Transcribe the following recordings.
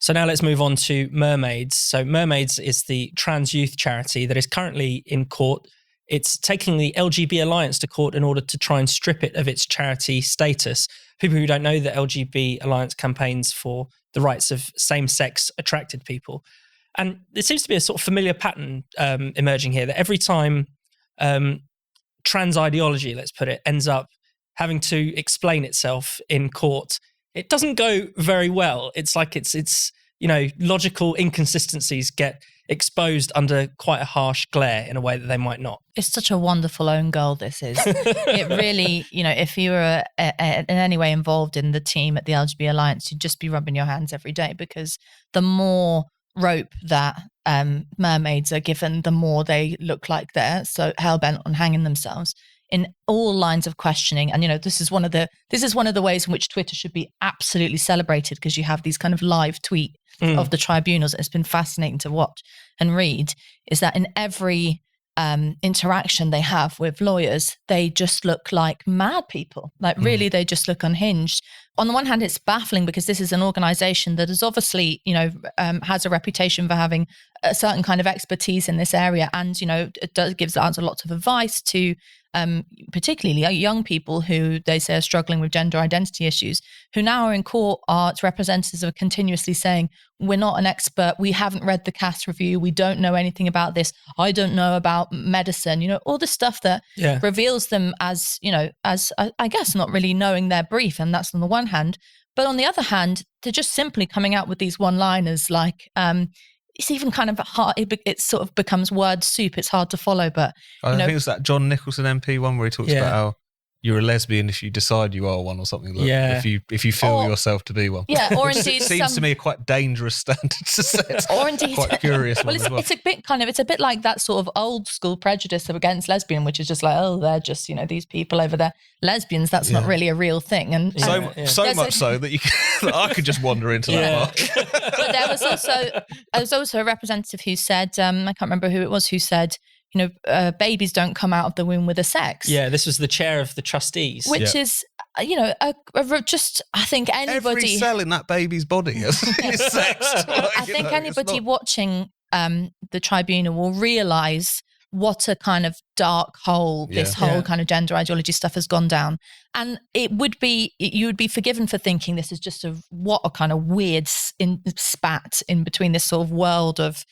So now let's move on to Mermaids. So Mermaids is the trans youth charity that is currently in court. It's taking the LGB Alliance to court in order to try and strip it of its charity status. People who don't know, the LGB Alliance campaigns for the rights of same-sex attracted people. And there seems to be a sort of familiar pattern emerging here, that every time trans ideology, let's put it, ends up having to explain itself in court, it doesn't go very well. It's like it's logical inconsistencies get exposed under quite a harsh glare in a way that they might not. It's such a wonderful own goal, this is. It really, if you were in any way involved in the team at the LGBT Alliance, you'd just be rubbing your hands every day, because the more rope that mermaids are given, the more they look like they're so hell-bent on hanging themselves in all lines of questioning. And this is one of the ways in which Twitter should be absolutely celebrated, because you have these kind of live tweet of the tribunals. It's been fascinating to watch and read, is that in every interaction they have with lawyers, they just look like mad people. Like really, they just look unhinged. On the one hand, it's baffling because this is an organization that is obviously, has a reputation for having a certain kind of expertise in this area, and it gives out lots of advice to particularly young people who they say are struggling with gender identity issues, who now are in court. Its representatives are continuously saying, we're not an expert, we haven't read the CAS review, we don't know anything about this, I don't know about medicine, all the stuff that reveals them as I guess not really knowing their brief. And that's on the one hand. But on the other hand, they're just simply coming out with these one-liners like, it's even kind of hard. It sort of becomes word soup. It's hard to follow, but I think it's that John Nicholson MP one where he talks about how you're a lesbian if you decide you are one, or something like that. If you feel yourself to be one. Yeah, or indeed seems to me a quite dangerous standard to set. Or indeed quite curious one as well. It's a bit like that sort of old school prejudice against lesbian, which is just like, oh, they're just these people over there, lesbians. That's not really a real thing. And so much so that that I could just wander into that mark. But there was also a representative who said, I can't remember who it was, who said, babies don't come out of the womb with a sex. Yeah, this was the chair of the trustees. Which is, just, I think anybody... Every cell in that baby's body is sexed. I think anybody watching the tribunal will realise what a kind of dark hole this whole kind of gender ideology stuff has gone down. And you would be forgiven for thinking this is just what a kind of weird spat in between this sort of world of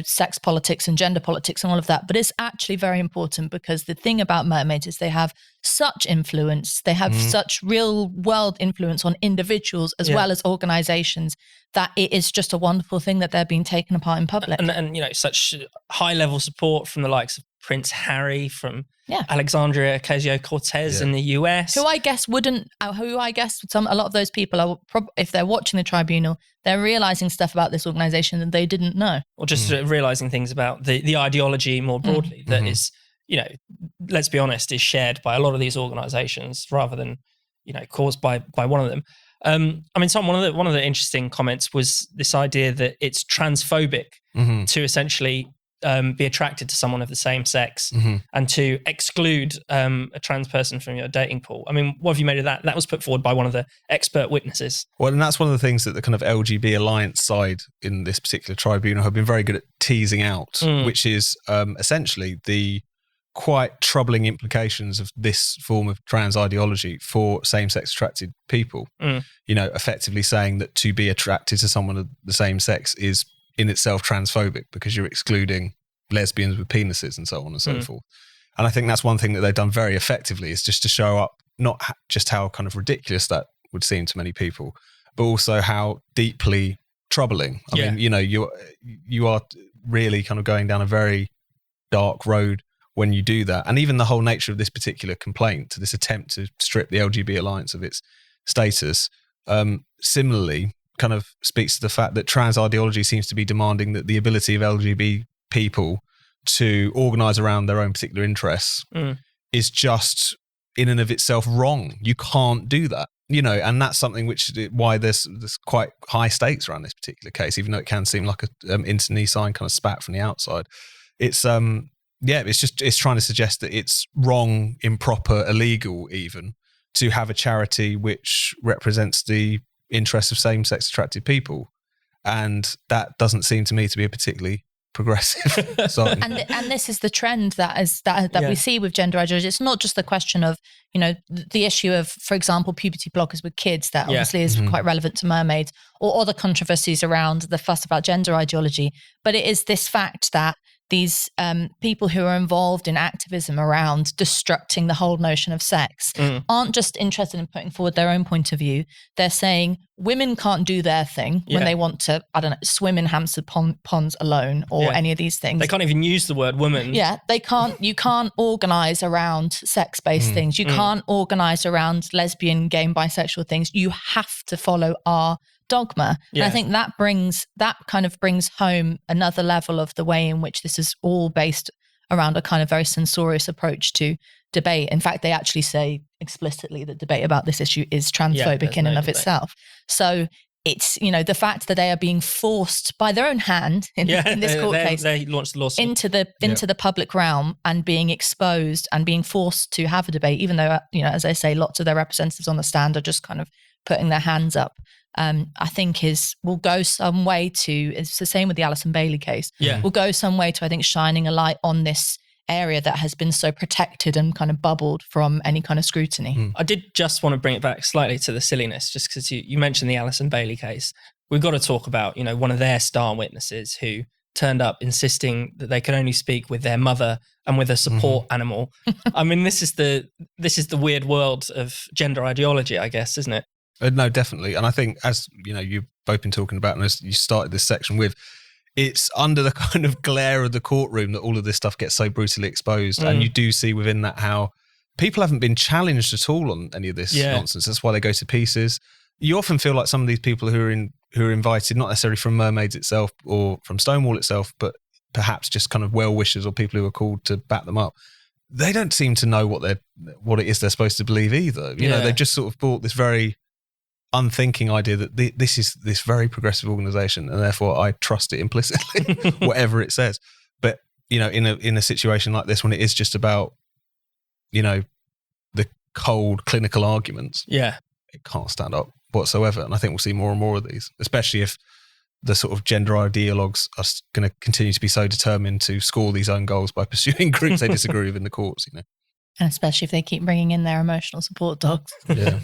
sex politics and gender politics and all of that. But it's actually very important, because the thing about Mermaids is they have such influence, they have such real world influence on individuals as well as organizations, that it is just a wonderful thing that they're being taken apart in public. And such high level support from the likes of Prince Harry, from Alexandria Ocasio-Cortez in the US. Who I guess a lot of those people are, if they're watching the tribunal, they're realizing stuff about this organization that they didn't know. Or just realizing things about the ideology more broadly that is, let's be honest, is shared by a lot of these organizations rather than, caused by one of them. Tom, one of the interesting comments was this idea that it's transphobic to essentially be attracted to someone of the same sex and to exclude a trans person from your dating pool. I mean, what have you made of that? That was put forward by one of the expert witnesses. Well, and that's one of the things that the kind of LGB Alliance side in this particular tribunal have been very good at teasing out, which is essentially the quite troubling implications of this form of trans ideology for same-sex attracted people. Effectively saying that to be attracted to someone of the same sex is in itself transphobic, because you're excluding lesbians with penises and so on and so forth. And I think that's one thing that they've done very effectively, is just to show up not just how kind of ridiculous that would seem to many people, but also how deeply troubling. I mean, you are really kind of going down a very dark road when you do that. And even the whole nature of this particular complaint, this attempt to strip the LGB Alliance of its status, similarly kind of speaks to the fact that trans ideology seems to be demanding that the ability of LGBT people to organise around their own particular interests is just in and of itself wrong. You can't do that, and that's something why there's quite high stakes around this particular case, even though it can seem like a internecine kind of spat from the outside. It's it's trying to suggest that it's wrong, improper, illegal even to have a charity which represents the interests of same-sex attracted people. And that doesn't seem to me to be a particularly progressive side. And this is the trend that we see with gender ideology. It's not just the question of, the issue of, for example, puberty blockers with kids that obviously is quite relevant to Mermaids, or other controversies around the fuss about gender ideology. But it is this fact that these people who are involved in activism around destructing the whole notion of sex aren't just interested in putting forward their own point of view. They're saying women can't do their thing when they want to, swim in Hampstead ponds alone or any of these things. They can't even use the word woman. Yeah, they can't. You can't organise around sex-based things. You can't organise around lesbian, gay, and bisexual things. You have to follow our dogma. And I think that kind of brings home another level of the way in which this is all based around a kind of very censorious approach to debate. In fact, they actually say explicitly that debate about this issue is transphobic in and of itself. So it's, the fact that they are being forced by their own hand in this court case, they launched the lawsuit into the public realm and being exposed and being forced to have a debate, even though, as I say, lots of their representatives on the stand are just kind of putting their hands up. I think will go some way to, it's the same with the Alison Bailey case, will go some way to, I think, shining a light on this area that has been so protected and kind of bubbled from any kind of scrutiny. I did just want to bring it back slightly to the silliness, just because you mentioned the Alison Bailey case. We've got to talk about, one of their star witnesses who turned up insisting that they can only speak with their mother and with a support animal. I mean, this is the weird world of gender ideology, I guess, isn't it? No, definitely. And I think, as you've both been talking about, and as you started this section with, it's under the kind of glare of the courtroom that all of this stuff gets so brutally exposed. And you do see within that how people haven't been challenged at all on any of this nonsense. That's why they go to pieces. You often feel like some of these people who are invited, not necessarily from Mermaids itself or from Stonewall itself, but perhaps just kind of well-wishers or people who are called to back them up, they don't seem to know what it is they're supposed to believe either. They've just sort of bought this very unthinking idea that this is this very progressive organisation, and therefore I trust it implicitly, whatever it says. But in a situation like this, when it is just about the cold clinical arguments, it can't stand up whatsoever. And I think we'll see more and more of these, especially if the sort of gender ideologues are going to continue to be so determined to score these own goals by pursuing groups they disagree with in the courts. And especially if they keep bringing in their emotional support dogs. Yeah.